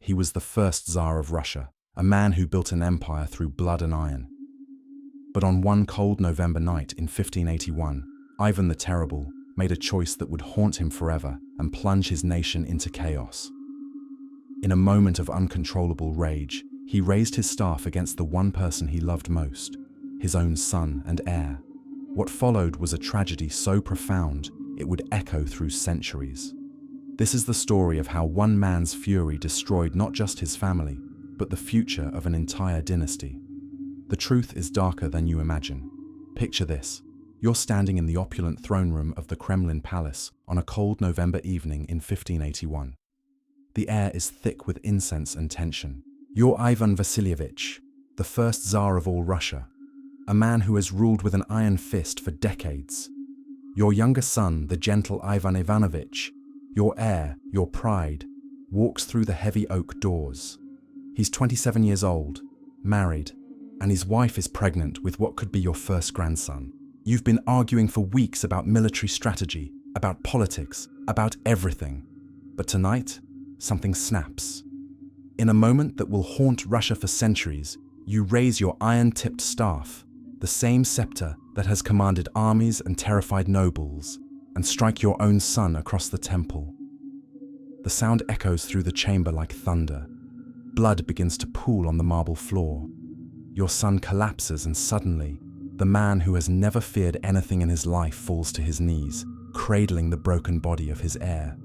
He was the first Tsar of Russia, a man who built an empire through blood and iron. But on one cold November night in 1581, Ivan the Terrible made a choice that would haunt him forever and plunge his nation into chaos. In a moment of uncontrollable rage, he raised his staff against the one person he loved most, his own son and heir. What followed was a tragedy so profound it would echo through centuries. This is the story of how one man's fury destroyed not just his family, but the future of an entire dynasty. The truth is darker than you imagine. Picture this. You're standing in the opulent throne room of the Kremlin Palace on a cold November evening in 1581. The air is thick with incense and tension. You're Ivan Vasilievich, the first Tsar of all Russia, a man who has ruled with an iron fist for decades. Your younger son, the gentle Ivan Ivanovich, your heir, your pride, walks through the heavy oak doors. He's 27 years old, married, and his wife is pregnant with what could be your first grandson. You've been arguing for weeks about military strategy, about politics, about everything. But tonight, something snaps. In a moment that will haunt Russia for centuries, you raise your iron-tipped staff, the same scepter that has commanded armies and terrified nobles, and strike your own son across the temple. The sound echoes through the chamber like thunder. Blood begins to pool on the marble floor. Your son collapses, and suddenly, the man who has never feared anything in his life falls to his knees, cradling the broken body of his heir.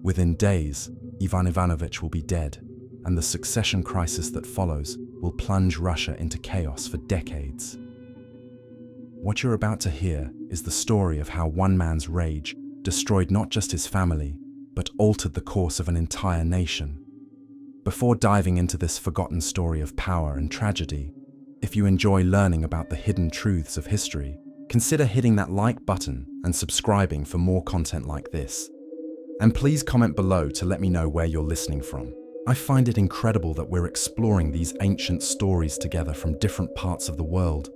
Within days, Ivan Ivanovich will be dead, and the succession crisis that follows will plunge Russia into chaos for decades. What you're about to hear is the story of how one man's rage destroyed not just his family, but altered the course of an entire nation. Before diving into this forgotten story of power and tragedy, if you enjoy learning about the hidden truths of history, consider hitting that like button and subscribing for more content like this. And please comment below to let me know where you're listening from. I find it incredible that we're exploring these ancient stories together from different parts of the world,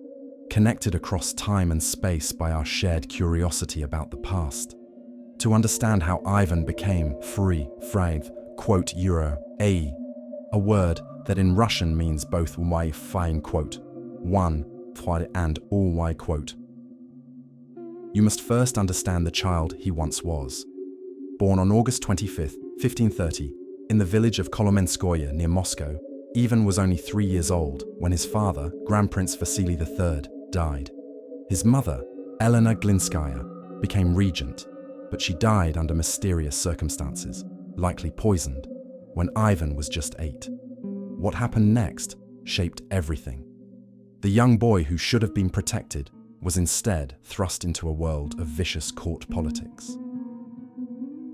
connected across time and space by our shared curiosity about the past. To understand how Ivan became free, quote, Euro, a word that in Russian means both y fine, quote, one, and all y, quote. You must first understand the child he once was. Born on August 25, 1530, in the village of Kolomenskoye near Moscow, Ivan was only 3 years old when his father, Grand Prince Vasily III, died. His mother, Elena Glinskaya, became regent, but she died under mysterious circumstances, likely poisoned, when Ivan was just 8. What happened next shaped everything. The young boy who should have been protected was instead thrust into a world of vicious court politics.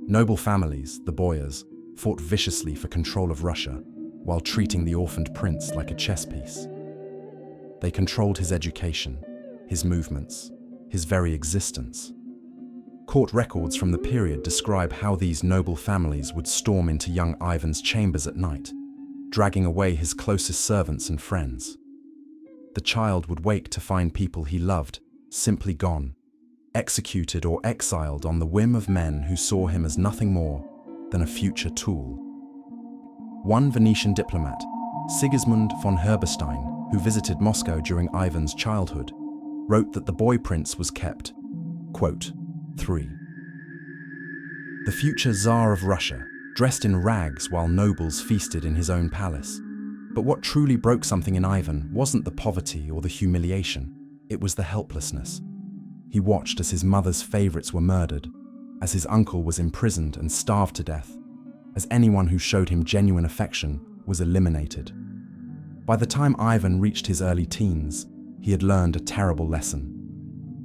Noble families, the boyars, fought viciously for control of Russia while treating the orphaned prince like a chess piece. They controlled his education, his movements, his very existence. Court records from the period describe how these noble families would storm into young Ivan's chambers at night, dragging away his closest servants and friends. The child would wake to find people he loved simply gone, executed or exiled on the whim of men who saw him as nothing more than a future tool. One Venetian diplomat, Sigismund von Herberstein, who visited Moscow during Ivan's childhood, wrote that the boy prince was kept, quote, 3. The future Tsar of Russia, dressed in rags while nobles feasted in his own palace. But what truly broke something in Ivan wasn't the poverty or the humiliation, it was the helplessness. He watched as his mother's favorites were murdered, as his uncle was imprisoned and starved to death, as anyone who showed him genuine affection was eliminated. By the time Ivan reached his early teens, he had learned a terrible lesson.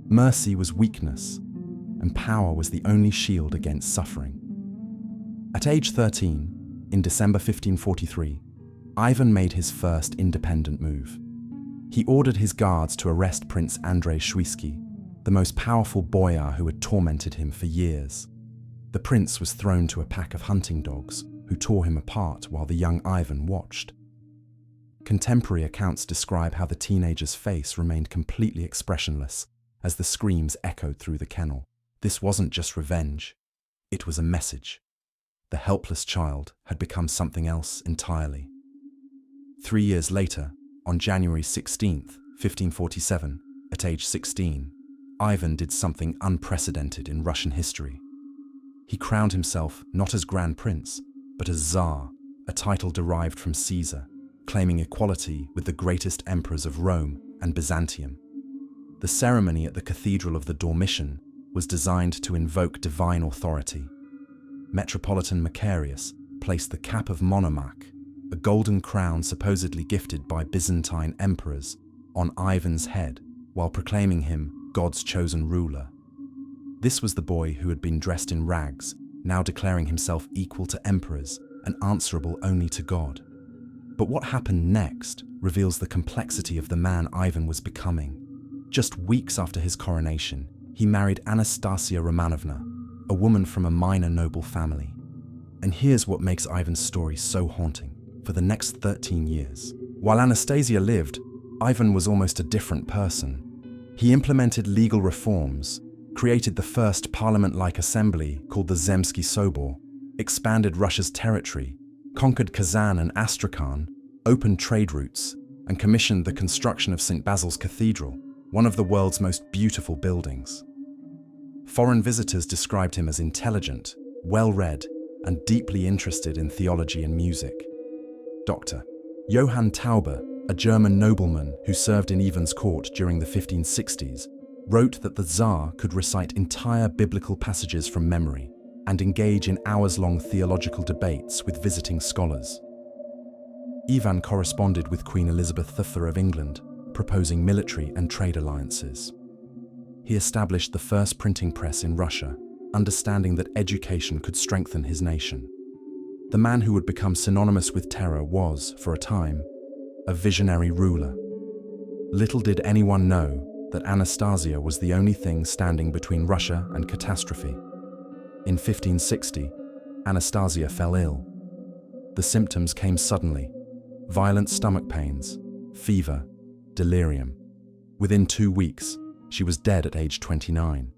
Mercy was weakness, and power was the only shield against suffering. At age 13, in December 1543, Ivan made his first independent move. He ordered his guards to arrest Prince Andrei Shuisky, the most powerful boyar who had tormented him for years. The prince was thrown to a pack of hunting dogs who tore him apart while the young Ivan watched. Contemporary accounts describe how the teenager's face remained completely expressionless as the screams echoed through the kennel. This wasn't just revenge, it was a message. the helpless child had become something else entirely. 3 years later, on January 16th, 1547, at age 16, Ivan did something unprecedented in Russian history. He crowned himself not as Grand Prince, but as Tsar, a title derived from Caesar, claiming equality with the greatest emperors of Rome and Byzantium. The ceremony at the Cathedral of the Dormition was designed to invoke divine authority. Metropolitan Macarius placed the cap of monarch, a golden crown supposedly gifted by Byzantine emperors, on Ivan's head while proclaiming him God's chosen ruler. This was the boy who had been dressed in rags, now declaring himself equal to emperors and answerable only to God. But what happened next reveals the complexity of the man Ivan was becoming. Just weeks after his coronation, he married Anastasia Romanovna, a woman from a minor noble family. And here's what makes Ivan's story so haunting. For the next 13 years, while Anastasia lived, Ivan was almost a different person. He implemented legal reforms, created the first parliament-like assembly called the Zemsky Sobor, expanded Russia's territory, conquered Kazan and Astrakhan, opened trade routes, and commissioned the construction of St. Basil's Cathedral, one of the world's most beautiful buildings. Foreign visitors described him as intelligent, well-read, and deeply interested in theology and music. Dr. Johann Tauber, a German nobleman who served in Ivan's court during the 1560s, wrote that the Tsar could recite entire biblical passages from memory and engage in hours-long theological debates with visiting scholars. Ivan corresponded with Queen Elizabeth III of England, proposing military and trade alliances. He established the first printing press in Russia, understanding that education could strengthen his nation. The man who would become synonymous with terror was, for a time, a visionary ruler. Little did anyone know that Anastasia was the only thing standing between Russia and catastrophe. In 1560, Anastasia fell ill. The symptoms came suddenly: violent stomach pains, fever, delirium. Within 2 weeks, she was dead at age 29.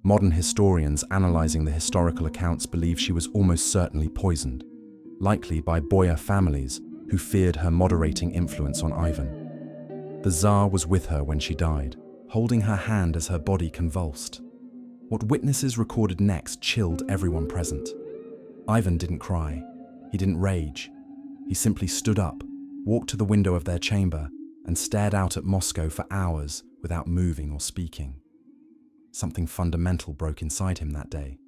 Modern historians analyzing the historical accounts believe she was almost certainly poisoned, likely by boyar families who feared her moderating influence on Ivan. The Tsar was with her when she died, holding her hand as her body convulsed. What witnesses recorded next chilled everyone present. Ivan didn't cry. He didn't rage. He simply stood up, walked to the window of their chamber, and stared out at Moscow for hours without moving or speaking. Something fundamental broke inside him that day.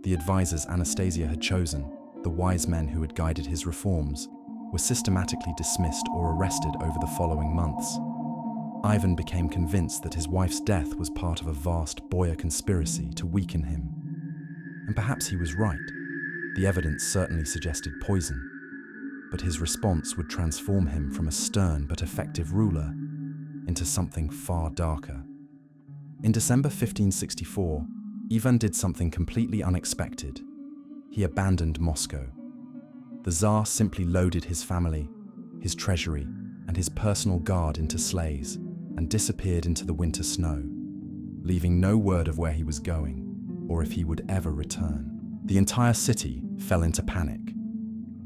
The advisors Anastasia had chosen, the wise men who had guided his reforms, were systematically dismissed or arrested over the following months. Ivan became convinced that his wife's death was part of a vast boyar conspiracy to weaken him. And perhaps he was right. The evidence certainly suggested poison. But his response would transform him from a stern but effective ruler into something far darker. In December 1564, Ivan did something completely unexpected. He abandoned Moscow. The Tsar simply loaded his family, his treasury, and his personal guard into sleighs and disappeared into the winter snow, leaving no word of where he was going or if he would ever return. The entire city fell into panic.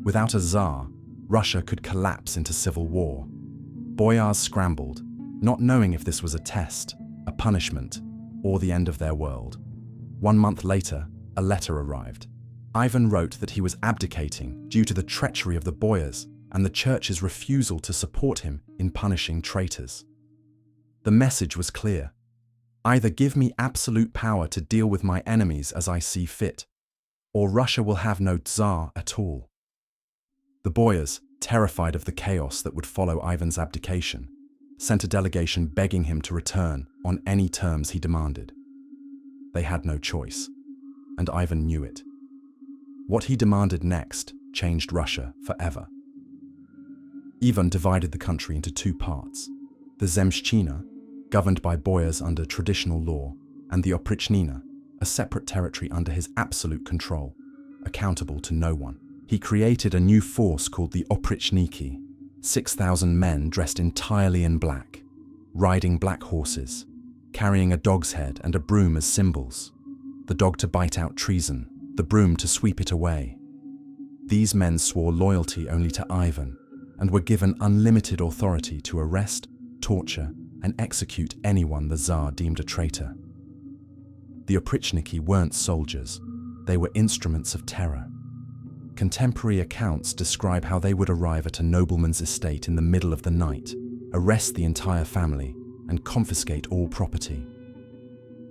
Without a Tsar, Russia could collapse into civil war. Boyars scrambled, not knowing if this was a test, a punishment, or the end of their world. 1 month later, a letter arrived. Ivan wrote that he was abdicating due to the treachery of the boyars and the church's refusal to support him in punishing traitors. The message was clear: either give me absolute power to deal with my enemies as I see fit, or Russia will have no Tsar at all. The boyars, terrified of the chaos that would follow Ivan's abdication, sent a delegation begging him to return on any terms he demanded. They had no choice, and Ivan knew it. What he demanded next changed Russia forever. Ivan divided the country into 2 parts: the Zemshchina, governed by boyars under traditional law, and the Oprichnina, a separate territory under his absolute control, accountable to no one. He created a new force called the Oprichniki, 6,000 men dressed entirely in black, riding black horses, carrying a dog's head and a broom as symbols, the dog to bite out treason, the broom to sweep it away. These men swore loyalty only to Ivan and were given unlimited authority to arrest, torture, and execute anyone the Tsar deemed a traitor. The oprichniki weren't soldiers, they were instruments of terror. Contemporary accounts describe how they would arrive at a nobleman's estate in the middle of the night, arrest the entire family, and confiscate all property.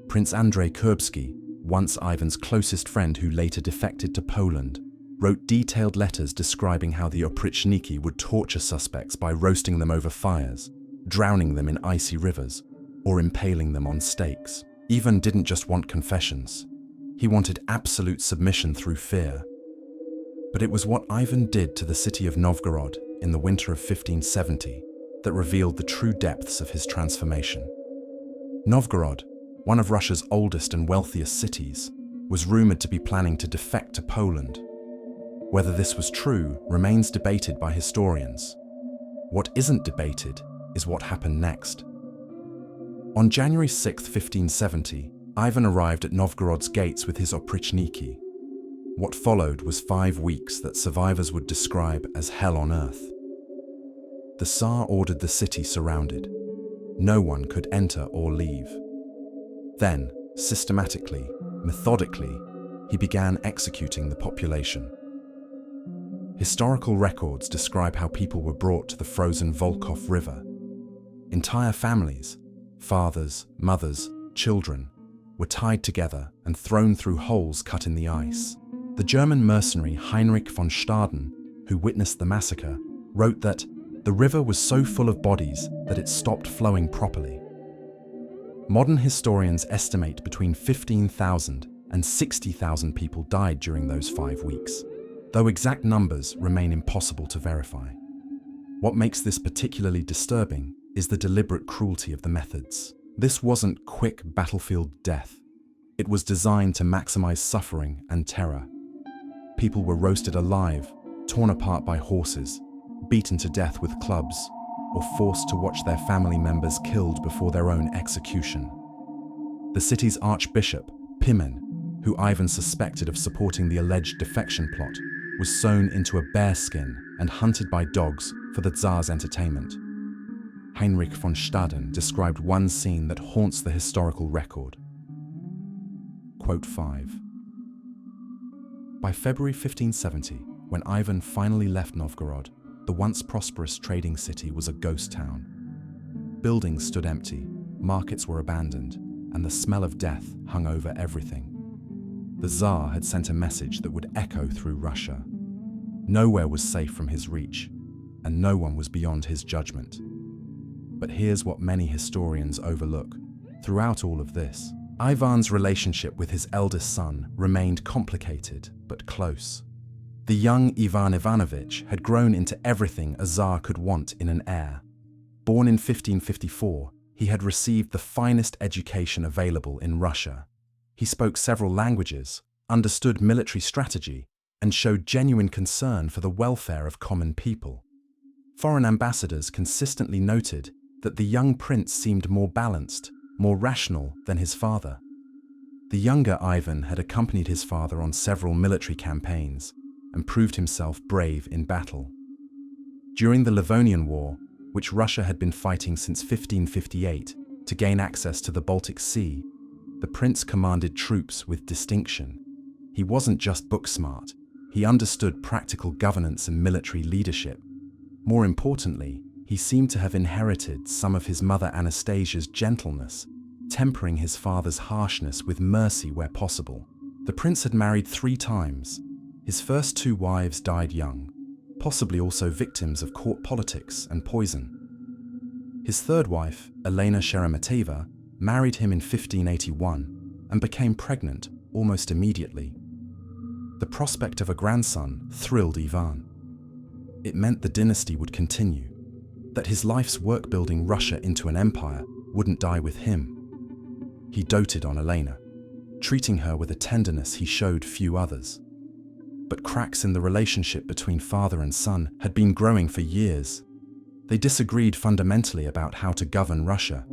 Prince Andrzej Kurbski, once Ivan's closest friend who later defected to Poland, wrote detailed letters describing how the oprichniki would torture suspects by roasting them over fires, drowning them in icy rivers, or impaling them on stakes. Ivan didn't just want confessions. He wanted absolute submission through fear. But it was what Ivan did to the city of Novgorod in the winter of 1570 that revealed the true depths of his transformation. Novgorod, one of Russia's oldest and wealthiest cities, was rumored to be planning to defect to Poland. Whether this was true remains debated by historians. What isn't debated is what happened next. On January 6, 1570, Ivan arrived at Novgorod's gates with his oprichniki. What followed was 5 weeks that survivors would describe as hell on earth. The Tsar ordered the city surrounded. No one could enter or leave. Then, systematically, methodically, he began executing the population. Historical records describe how people were brought to the frozen Volkhov River. Entire families, fathers, mothers, children, were tied together and thrown through holes cut in the ice. The German mercenary Heinrich von Staden, who witnessed the massacre, wrote that the river was so full of bodies that it stopped flowing properly. Modern historians estimate between 15,000 and 60,000 people died during those 5 weeks, though exact numbers remain impossible to verify. What makes this particularly disturbing is the deliberate cruelty of the methods. This wasn't quick battlefield death. It was designed to maximize suffering and terror. People were roasted alive, torn apart by horses, beaten to death with clubs, or forced to watch their family members killed before their own execution. The city's archbishop, Pimen, who Ivan suspected of supporting the alleged defection plot, was sewn into a bear skin and hunted by dogs for the Tsar's entertainment. Heinrich von Staden described one scene that haunts the historical record. Quote 5. By February 1570, when Ivan finally left Novgorod, the once prosperous trading city was a ghost town. Buildings stood empty, markets were abandoned, and the smell of death hung over everything. The Tsar had sent a message that would echo through Russia. Nowhere was safe from his reach, and no one was beyond his judgment. But here's what many historians overlook. Throughout all of this, Ivan's relationship with his eldest son remained complicated but close. The young Ivan Ivanovich had grown into everything a Tsar could want in an heir. Born in 1554, he had received the finest education available in Russia. He spoke several languages, understood military strategy, and showed genuine concern for the welfare of common people. Foreign ambassadors consistently noted that the young prince seemed more balanced, more rational than his father. The younger Ivan had accompanied his father on several military campaigns and proved himself brave in battle. During the Livonian War, which Russia had been fighting since 1558 to gain access to the Baltic Sea, the prince commanded troops with distinction. He wasn't just book-smart, he understood practical governance and military leadership. More importantly, he seemed to have inherited some of his mother Anastasia's gentleness, tempering his father's harshness with mercy where possible. The prince had married 3 times. His first 2 wives died young, possibly also victims of court politics and poison. His third wife, Elena Sheremeteva, married him in 1581 and became pregnant almost immediately. The prospect of a grandson thrilled Ivan. It meant the dynasty would continue, that his life's work building Russia into an empire wouldn't die with him. He doted on Elena, treating her with a tenderness he showed few others. But cracks in the relationship between father and son had been growing for years. They disagreed fundamentally about how to govern Russia.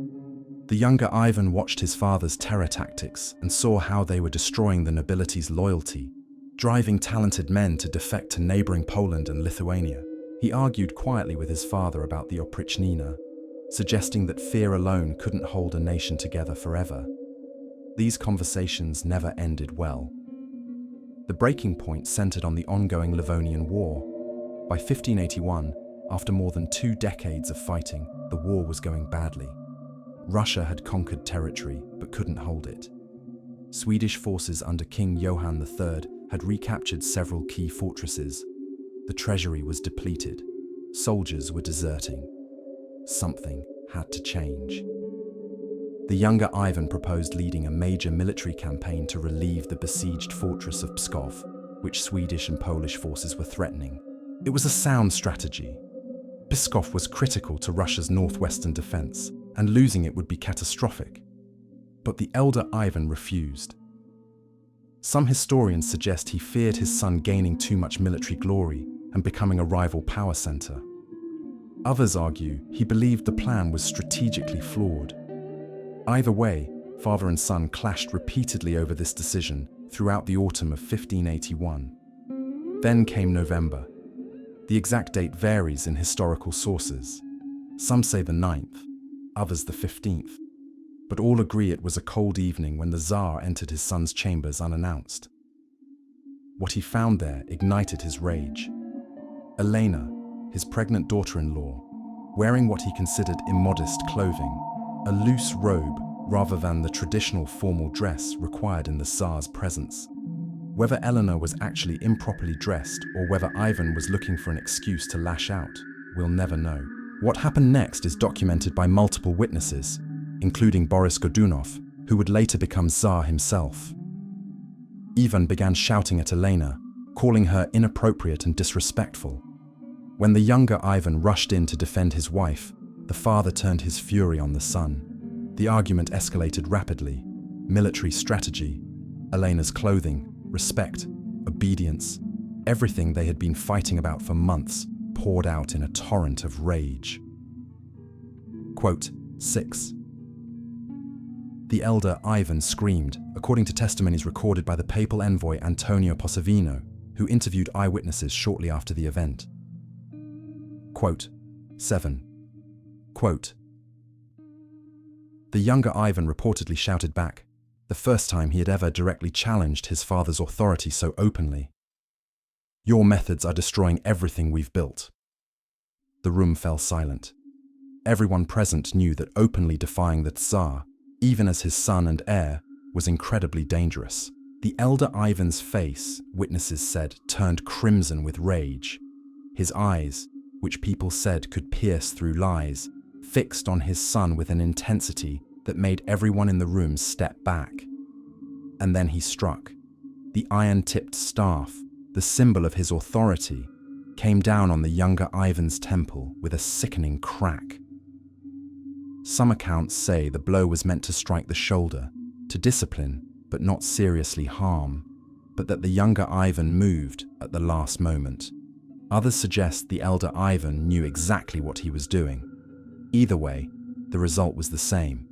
The younger Ivan watched his father's terror tactics and saw how they were destroying the nobility's loyalty. driving talented men to defect to neighboring Poland and Lithuania. He argued quietly with his father about the oprichnina, suggesting that fear alone couldn't hold a nation together forever. These conversations never ended well. The breaking point centered on the ongoing Livonian War. By 1581, after more than 2 decades of fighting, the war was going badly. Russia had conquered territory but couldn't hold it. Swedish forces under King Johann III had recaptured several key fortresses. The treasury was depleted. Soldiers were deserting. Something had to change. The younger Ivan proposed leading a major military campaign to relieve the besieged fortress of Pskov, which Swedish and Polish forces were threatening. It was a sound strategy. Pskov was critical to Russia's northwestern defense, and losing it would be catastrophic. But the elder Ivan refused. Some historians suggest he feared his son gaining too much military glory and becoming a rival power center. Others argue he believed the plan was strategically flawed. Either way, father and son clashed repeatedly over this decision throughout the autumn of 1581. Then came November. The exact date varies in historical sources. Some say the 9th, others the 15th. But all agree it was a cold evening when the Tsar entered his son's chambers unannounced. What he found there ignited his rage. Elena, his pregnant daughter-in-law, wearing what he considered immodest clothing, a loose robe rather than the traditional formal dress required in the Tsar's presence. Whether Eleanor was actually improperly dressed or whether Ivan was looking for an excuse to lash out, we'll never know. What happened next is documented by multiple witnesses, including Boris Godunov, who would later become Tsar himself. Ivan began shouting at Elena, calling her inappropriate and disrespectful. When the younger Ivan rushed in to defend his wife, the father turned his fury on the son. The argument escalated rapidly. Military strategy, Elena's clothing, respect, obedience, everything they had been fighting about for months poured out in a torrent of rage. Quote 6. The elder Ivan screamed, according to testimonies recorded by the papal envoy Antonio Posavino, who interviewed eyewitnesses shortly after the event. Quote 7. Quote, the younger Ivan reportedly shouted back, the first time he had ever directly challenged his father's authority so openly. Your methods are destroying everything we've built. The room fell silent. Everyone present knew that openly defying the Tsar, even as his son and heir, was incredibly dangerous. The elder Ivan's face, witnesses said, turned crimson with rage. His eyes, which people said could pierce through lies, fixed on his son with an intensity that made everyone in the room step back. And then he struck. The iron-tipped staff, the symbol of his authority, came down on the younger Ivan's temple with a sickening crack. Some accounts say the blow was meant to strike the shoulder, to discipline, but not seriously harm, but that the younger Ivan moved at the last moment. Others suggest the elder Ivan knew exactly what he was doing. Either way, the result was the same.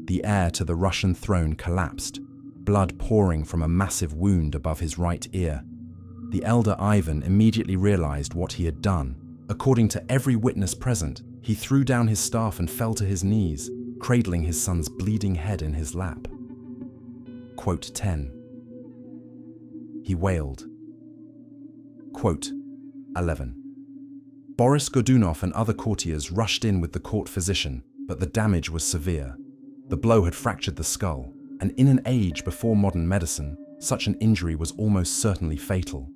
The heir to the Russian throne collapsed, blood pouring from a massive wound above his right ear. The elder Ivan immediately realized what he had done. According to every witness present, he threw down his staff and fell to his knees, cradling his son's bleeding head in his lap. Quote 10. He wailed. Quote 11. Boris Godunov and other courtiers rushed in with the court physician, but the damage was severe. The blow had fractured the skull, and in an age before modern medicine, such an injury was almost certainly fatal.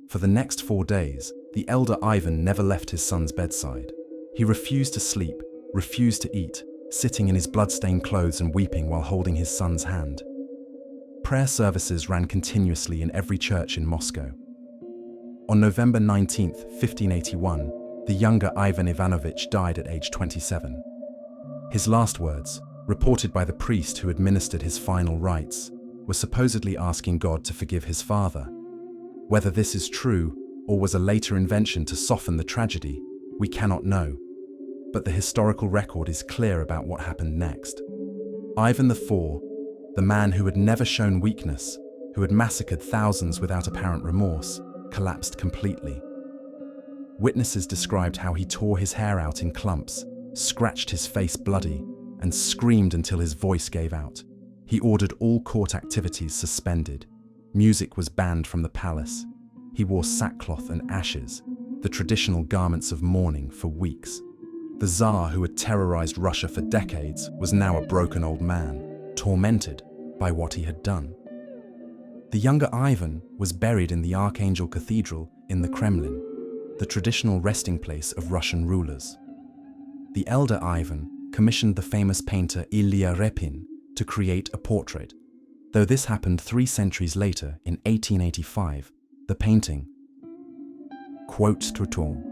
For the next 4 days, the elder Ivan never left his son's bedside. He refused to sleep, refused to eat, sitting in his blood-stained clothes and weeping while holding his son's hand. Prayer services ran continuously in every church in Moscow. On November 19, 1581, the younger Ivan Ivanovich died at age 27. His last words, reported by the priest who administered his final rites, were supposedly asking God to forgive his father. Whether this is true or was a later invention to soften the tragedy, we cannot know. But the historical record is clear about what happened next. Ivan IV, the man who had never shown weakness, who had massacred thousands without apparent remorse, collapsed completely. Witnesses described how he tore his hair out in clumps, scratched his face bloody, and screamed until his voice gave out. He ordered all court activities suspended. Music was banned from the palace. He wore sackcloth and ashes, the traditional garments of mourning, for weeks. The Tsar, who had terrorized Russia for decades, was now a broken old man, tormented by what he had done. The younger Ivan was buried in the Archangel Cathedral in the Kremlin, the traditional resting place of Russian rulers. The elder Ivan commissioned the famous painter Ilya Repin to create a portrait. Though this happened 3 centuries later, in 1885, the painting, quote Truton,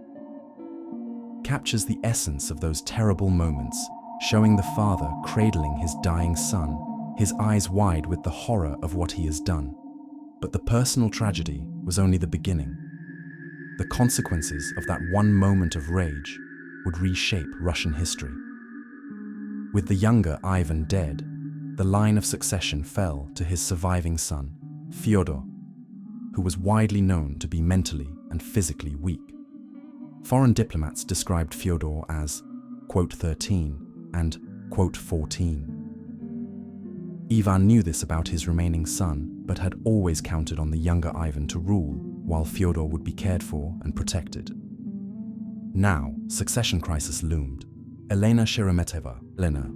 captures the essence of those terrible moments, showing the father cradling his dying son, his eyes wide with the horror of what he has done. But the personal tragedy was only the beginning. The consequences of that one moment of rage would reshape Russian history. With the younger Ivan dead, the line of succession fell to his surviving son, Fyodor, who was widely known to be mentally and physically weak. Foreign diplomats described Fyodor as, quote, 13 and, quote, 14. Ivan knew this about his remaining son, but had always counted on the younger Ivan to rule, while Fyodor would be cared for and protected. Now, succession crisis loomed. Elena Sheremeteva, Lena,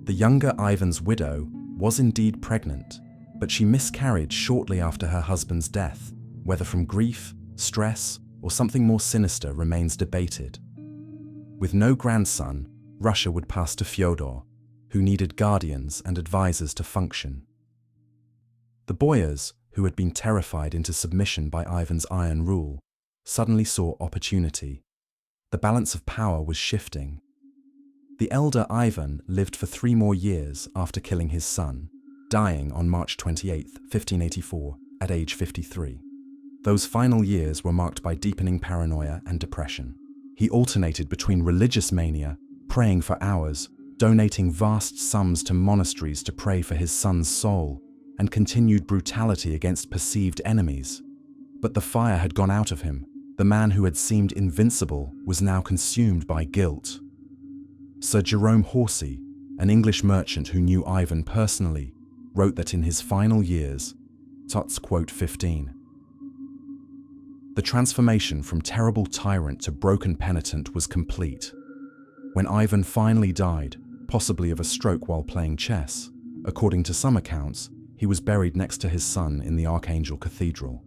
the younger Ivan's widow, was indeed pregnant, but she miscarried shortly after her husband's death. Whether from grief, stress, or something more sinister remains debated. With no grandson, Russia would pass to Fyodor, who needed guardians and advisors to function. The boyars, who had been terrified into submission by Ivan's iron rule, suddenly saw opportunity. The balance of power was shifting. The elder Ivan lived for 3 more years after killing his son, dying on March 28, 1584, at age 53. Those final years were marked by deepening paranoia and depression. He alternated between religious mania, praying for hours, donating vast sums to monasteries to pray for his son's soul, and continued brutality against perceived enemies. But the fire had gone out of him. The man who had seemed invincible was now consumed by guilt. Sir Jerome Horsey, an English merchant who knew Ivan personally, wrote that in his final years, Tots, quote, 15, the transformation from terrible tyrant to broken penitent was complete. When Ivan finally died, possibly of a stroke while playing chess, according to some accounts, he was buried next to his son in the Archangel Cathedral.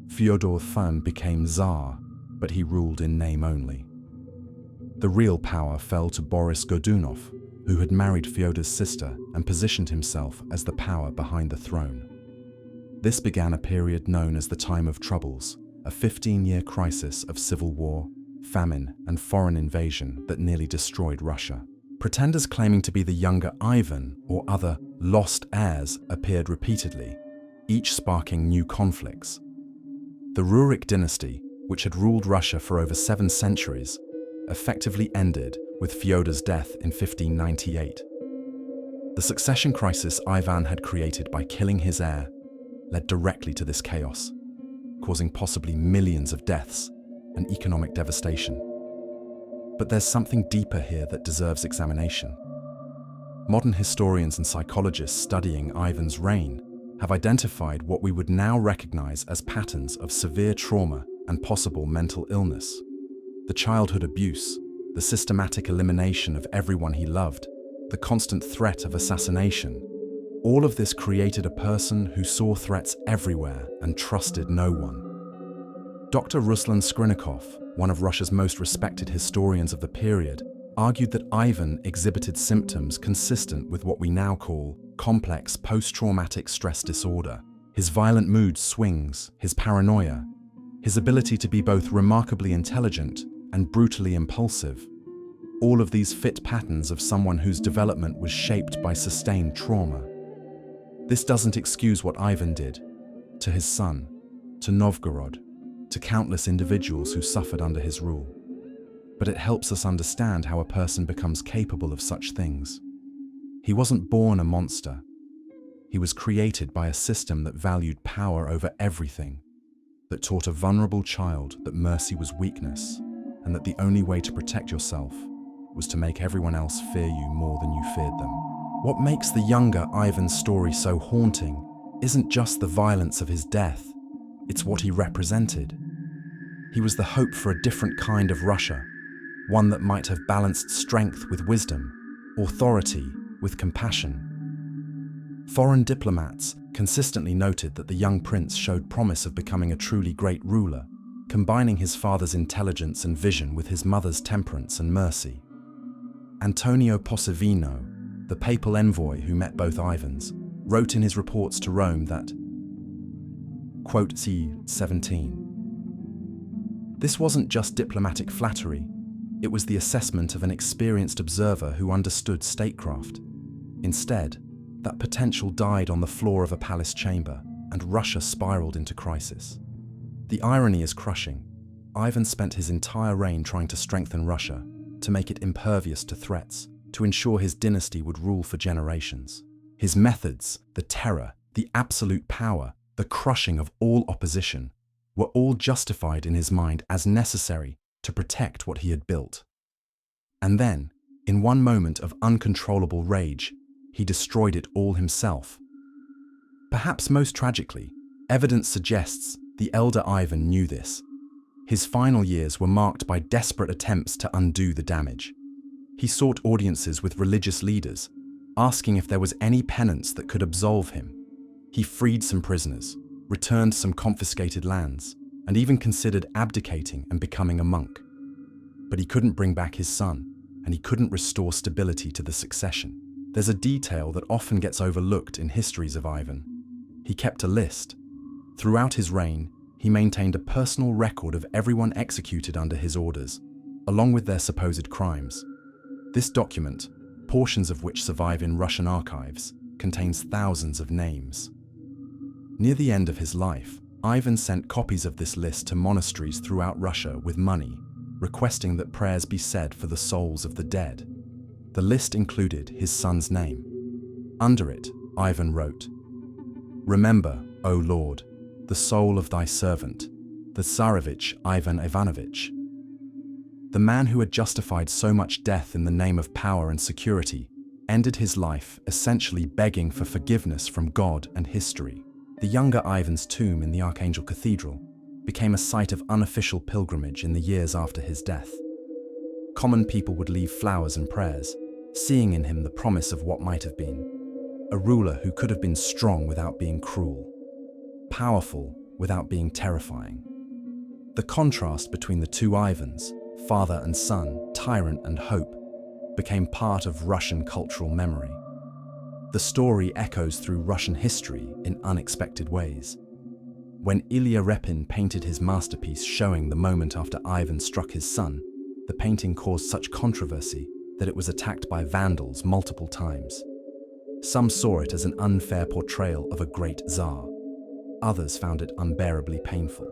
Fyodor Fan became Tsar, but he ruled in name only. The real power fell to Boris Godunov, who had married Fyodor's sister and positioned himself as the power behind the throne. This began a period known as the Time of Troubles, a 15-year crisis of civil war, famine, and foreign invasion that nearly destroyed Russia. Pretenders claiming to be the younger Ivan or other lost heirs appeared repeatedly, each sparking new conflicts. The Rurik dynasty, which had ruled Russia for over 7 centuries, effectively ended with Fyodor's death in 1598. The succession crisis Ivan had created by killing his heir led directly to this chaos, causing possibly millions of deaths and economic devastation. But there's something deeper here that deserves examination. Modern historians and psychologists studying Ivan's reign have identified what we would now recognize as patterns of severe trauma and possible mental illness. The childhood abuse, the systematic elimination of everyone he loved, the constant threat of assassination. All of this created a person who saw threats everywhere and trusted no one. Dr. Ruslan Skrinnikov, one of Russia's most respected historians of the period, argued that Ivan exhibited symptoms consistent with what we now call complex post-traumatic stress disorder. His violent mood swings, his paranoia, his ability to be both remarkably intelligent and brutally impulsive. All of these fit patterns of someone whose development was shaped by sustained trauma. This doesn't excuse what Ivan did to his son, to Novgorod, to countless individuals who suffered under his rule. But it helps us understand how a person becomes capable of such things. He wasn't born a monster. He was created by a system that valued power over everything, that taught a vulnerable child that mercy was weakness, and that the only way to protect yourself was to make everyone else fear you more than you feared them. What makes the younger Ivan's story so haunting isn't just the violence of his death, it's what he represented. He was the hope for a different kind of Russia, one that might have balanced strength with wisdom, authority with compassion. Foreign diplomats consistently noted that the young prince showed promise of becoming a truly great ruler, combining his father's intelligence and vision with his mother's temperance and mercy. Antonio Posavino, the papal envoy who met both Ivans, wrote in his reports to Rome that, quote, c. 17, "This wasn't just diplomatic flattery, it was the assessment of an experienced observer who understood statecraft. Instead, that potential died on the floor of a palace chamber, and Russia spiraled into crisis. The irony is crushing. Ivan spent his entire reign trying to strengthen Russia, to make it impervious to threats, to ensure his dynasty would rule for generations. His methods, the terror, the absolute power, the crushing of all opposition, were all justified in his mind as necessary to protect what he had built. And then, in one moment of uncontrollable rage, he destroyed it all himself. Perhaps most tragically, evidence suggests the elder Ivan knew this. His final years were marked by desperate attempts to undo the damage. He sought audiences with religious leaders, asking if there was any penance that could absolve him. He freed some prisoners, returned some confiscated lands, and even considered abdicating and becoming a monk. But he couldn't bring back his son, and he couldn't restore stability to the succession. There's a detail that often gets overlooked in histories of Ivan. He kept a list. Throughout his reign, he maintained a personal record of everyone executed under his orders, along with their supposed crimes. This document, portions of which survive in Russian archives, contains thousands of names. Near the end of his life, Ivan sent copies of this list to monasteries throughout Russia with money, requesting that prayers be said for the souls of the dead. The list included his son's name. Under it, Ivan wrote, "Remember, O Lord, the soul of thy servant, the Tsarevich Ivan Ivanovich." The man who had justified so much death in the name of power and security ended his life essentially begging for forgiveness from God and history. The younger Ivan's tomb in the Archangel Cathedral became a site of unofficial pilgrimage in the years after his death. Common people would leave flowers and prayers, seeing in him the promise of what might have been. A ruler who could have been strong without being cruel, powerful without being terrifying. The contrast between the two Ivans, father and son, tyrant and hope, became part of Russian cultural memory. The story echoes through Russian history in unexpected ways. When Ilya Repin painted his masterpiece showing the moment after Ivan struck his son, the painting caused such controversy that it was attacked by vandals multiple times. Some saw it as an unfair portrayal of a great Tsar. Others found it unbearably painful,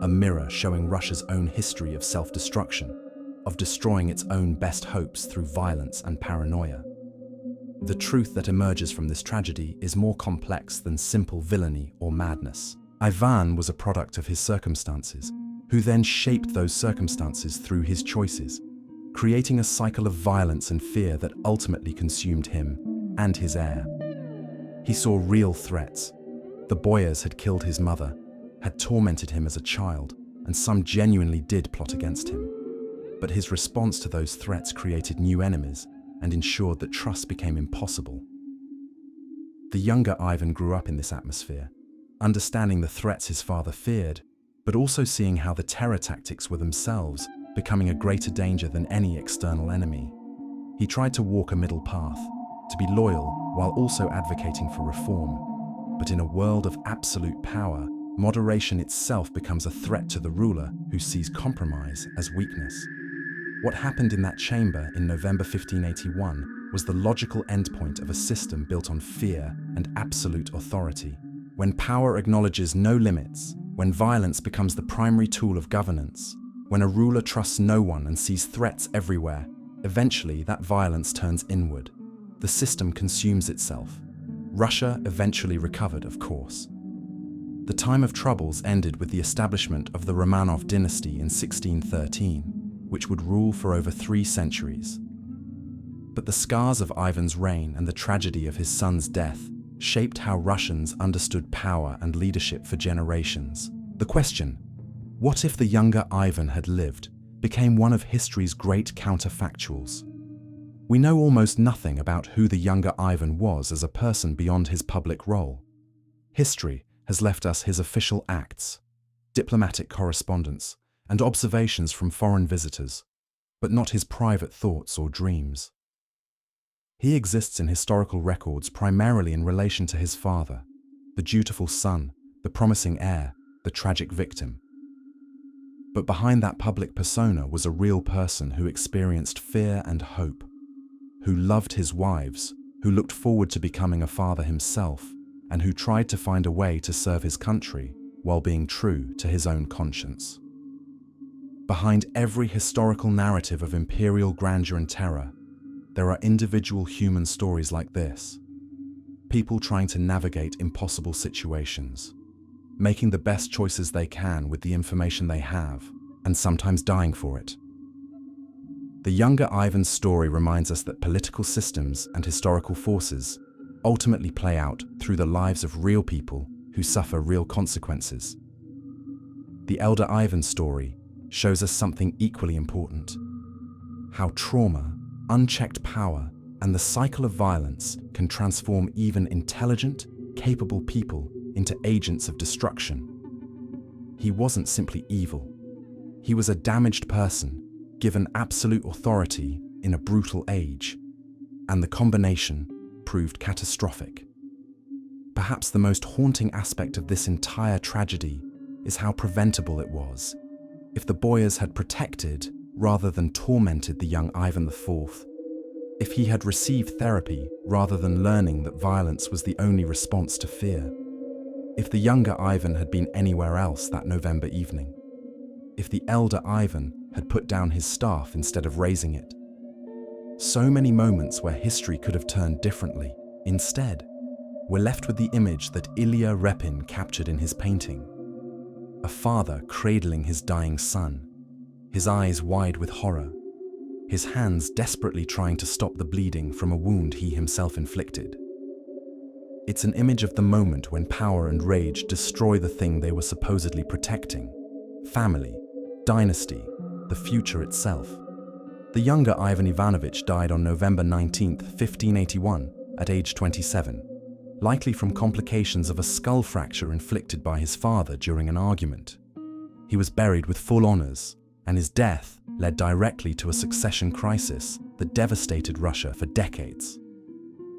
a mirror showing Russia's own history of self-destruction, of destroying its own best hopes through violence and paranoia. The truth that emerges from this tragedy is more complex than simple villainy or madness. Ivan was a product of his circumstances, who then shaped those circumstances through his choices, creating a cycle of violence and fear that ultimately consumed him and his heir. He saw real threats. The Boyars had killed his mother, had tormented him as a child, and some genuinely did plot against him. But his response to those threats created new enemies and ensured that trust became impossible. The younger Ivan grew up in this atmosphere, understanding the threats his father feared, but also seeing how the terror tactics were themselves becoming a greater danger than any external enemy. He tried to walk a middle path, to be loyal while also advocating for reform. But in a world of absolute power, moderation itself becomes a threat to the ruler who sees compromise as weakness. What happened in that chamber in November 1581 was the logical endpoint of a system built on fear and absolute authority. When power acknowledges no limits, when violence becomes the primary tool of governance, when a ruler trusts no one and sees threats everywhere, eventually that violence turns inward. The system consumes itself. Russia eventually recovered, of course. The time of troubles ended with the establishment of the Romanov dynasty in 1613, which would rule for over 3 centuries. But the scars of Ivan's reign and the tragedy of his son's death shaped how Russians understood power and leadership for generations. The question, what if the younger Ivan had lived, became one of history's great counterfactuals. We know almost nothing about who the younger Ivan was as a person beyond his public role. History has left us his official acts, diplomatic correspondence, and observations from foreign visitors, but not his private thoughts or dreams. He exists in historical records primarily in relation to his father, the dutiful son, the promising heir, the tragic victim. But behind that public persona was a real person who experienced fear and hope, who loved his wives, who looked forward to becoming a father himself, and who tried to find a way to serve his country while being true to his own conscience. Behind every historical narrative of imperial grandeur and terror, there are individual human stories like this. People trying to navigate impossible situations, making the best choices they can with the information they have, and sometimes dying for it. The younger Ivan's story reminds us that political systems and historical forces ultimately play out through the lives of real people who suffer real consequences. The elder Ivan's story shows us something equally important: how trauma, unchecked power, and the cycle of violence can transform even intelligent, capable people into agents of destruction. He wasn't simply evil. He was a damaged person, given absolute authority in a brutal age, and the combination proved catastrophic. Perhaps the most haunting aspect of this entire tragedy is how preventable it was. If the Boyars had protected rather than tormented the young Ivan IV, if he had received therapy rather than learning that violence was the only response to fear, if the younger Ivan had been anywhere else that November evening, if the elder Ivan had put down his staff instead of raising it. So many moments where history could have turned differently. Instead, we're left with the image that Ilya Repin captured in his painting. A father cradling his dying son, his eyes wide with horror, his hands desperately trying to stop the bleeding from a wound he himself inflicted. It's an image of the moment when power and rage destroy the thing they were supposedly protecting: family, dynasty, the future itself. The younger Ivan Ivanovich died on November 19, 1581, at age 27, likely from complications of a skull fracture inflicted by his father during an argument. He was buried with full honors, and his death led directly to a succession crisis that devastated Russia for decades.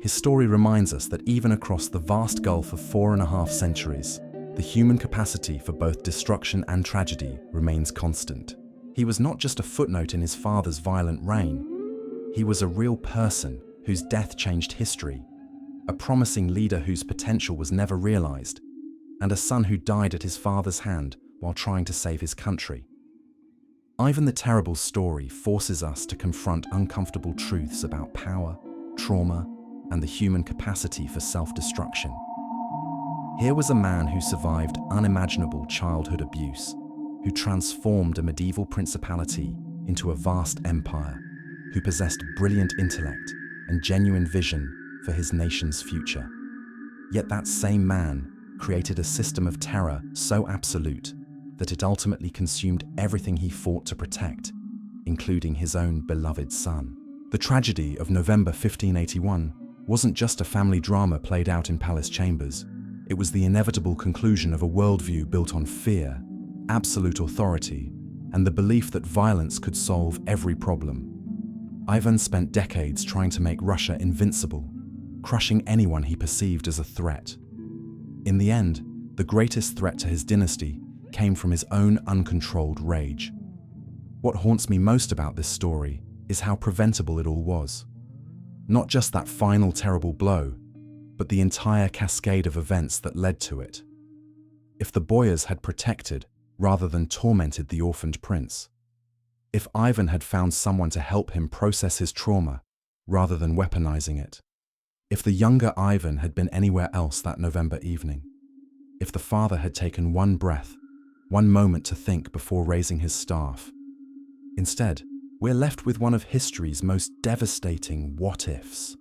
His story reminds us that even across the vast gulf of 4.5 centuries, the human capacity for both destruction and tragedy remains constant. He was not just a footnote in his father's violent reign. He was a real person whose death changed history, a promising leader whose potential was never realized, and a son who died at his father's hand while trying to save his country. Ivan the Terrible's story forces us to confront uncomfortable truths about power, trauma, and the human capacity for self-destruction. Here was a man who survived unimaginable childhood abuse, who transformed a medieval principality into a vast empire, who possessed brilliant intellect and genuine vision for his nation's future. Yet that same man created a system of terror so absolute that it ultimately consumed everything he fought to protect, including his own beloved son. The tragedy of November 1581 wasn't just a family drama played out in palace chambers. It was the inevitable conclusion of a worldview built on fear, absolute authority, and the belief that violence could solve every problem. Ivan spent decades trying to make Russia invincible, crushing anyone he perceived as a threat. In the end, the greatest threat to his dynasty came from his own uncontrolled rage. What haunts me most about this story is how preventable it all was. Not just that final terrible blow, but the entire cascade of events that led to it. If the Boyars had protected rather than tormented the orphaned prince, if Ivan had found someone to help him process his trauma rather than weaponizing it, If the younger Ivan had been anywhere else that November evening, if the father had taken one breath, one moment to think before raising his staff. Instead, we're left with one of history's most devastating what-ifs.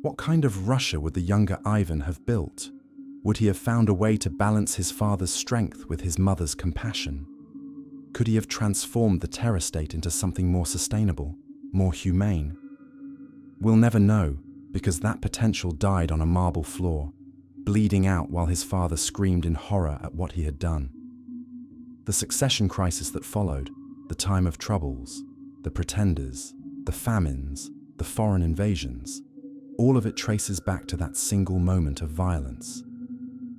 What kind of Russia would the younger Ivan have built? Would he have found a way to balance his father's strength with his mother's compassion? Could he have transformed the terror state into something more sustainable, more humane? We'll never know, because that potential died on a marble floor, bleeding out while his father screamed in horror at what he had done. The succession crisis that followed, the time of troubles, the pretenders, the famines, the foreign invasions, all of it traces back to that single moment of violence.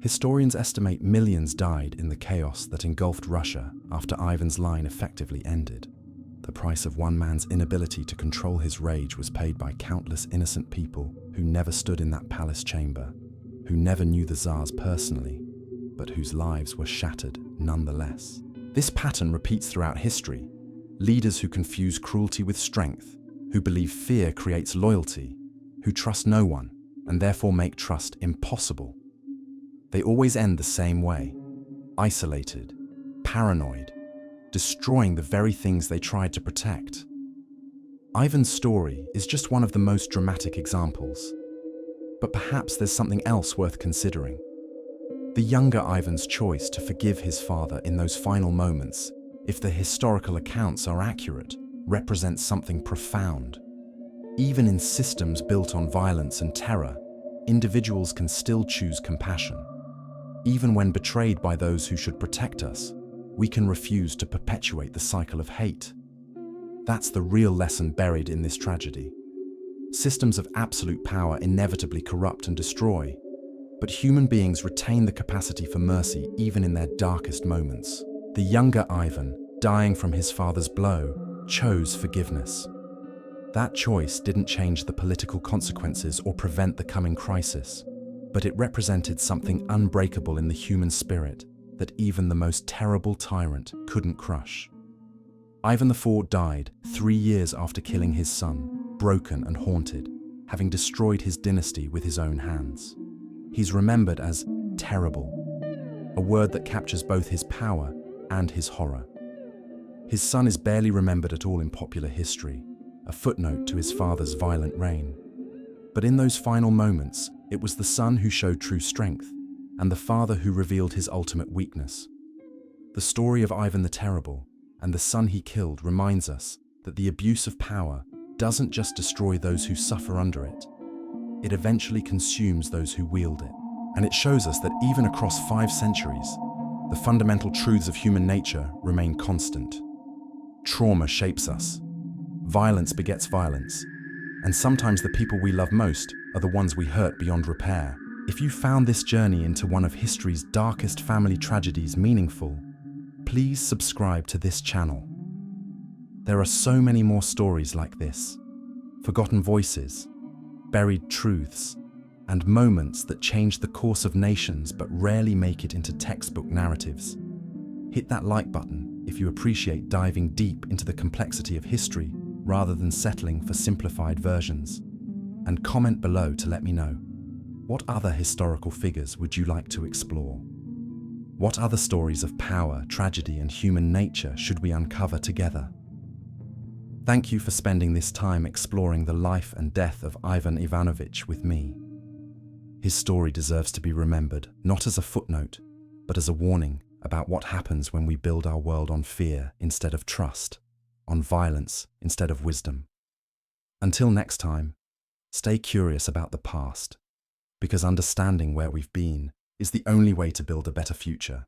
Historians estimate millions died in the chaos that engulfed Russia after Ivan's line effectively ended. The price of one man's inability to control his rage was paid by countless innocent people who never stood in that palace chamber, who never knew the Tsars personally, but whose lives were shattered nonetheless. This pattern repeats throughout history. Leaders who confuse cruelty with strength, who believe fear creates loyalty, who trust no one, and therefore make trust impossible. They always end the same way: isolated, paranoid, destroying the very things they tried to protect. Ivan's story is just one of the most dramatic examples. But perhaps there's something else worth considering. The younger Ivan's choice to forgive his father in those final moments, if the historical accounts are accurate, represents something profound. Even in systems built on violence and terror, individuals can still choose compassion. Even when betrayed by those who should protect us, we can refuse to perpetuate the cycle of hate. That's the real lesson buried in this tragedy. Systems of absolute power inevitably corrupt and destroy, but human beings retain the capacity for mercy even in their darkest moments. The younger Ivan, dying from his father's blow, chose forgiveness. That choice didn't change the political consequences or prevent the coming crisis, but it represented something unbreakable in the human spirit that even the most terrible tyrant couldn't crush. Ivan IV died 3 years after killing his son, broken and haunted, having destroyed his dynasty with his own hands. He's remembered as terrible, a word that captures both his power and his horror. His son is barely remembered at all in popular history, a footnote to his father's violent reign. But in those final moments, it was the son who showed true strength, and the father who revealed his ultimate weakness. The story of Ivan the Terrible and the son he killed reminds us that the abuse of power doesn't just destroy those who suffer under it. It eventually consumes those who wield it. And it shows us that even across 5 centuries, the fundamental truths of human nature remain constant. Trauma shapes us. Violence begets violence. And sometimes the people we love most are the ones we hurt beyond repair. If you found this journey into one of history's darkest family tragedies meaningful, please subscribe to this channel. There are so many more stories like this, forgotten voices, buried truths, and moments that change the course of nations but rarely make it into textbook narratives. Hit that like button if you appreciate diving deep into the complexity of history rather than settling for simplified versions. And comment below to let me know, what other historical figures would you like to explore? What other stories of power, tragedy, and human nature should we uncover together? Thank you for spending this time exploring the life and death of Ivan Ivanovich with me. His story deserves to be remembered, not as a footnote, but as a warning about what happens when we build our world on fear instead of trust, on violence instead of wisdom. Until next time, stay curious about the past, because understanding where we've been is the only way to build a better future.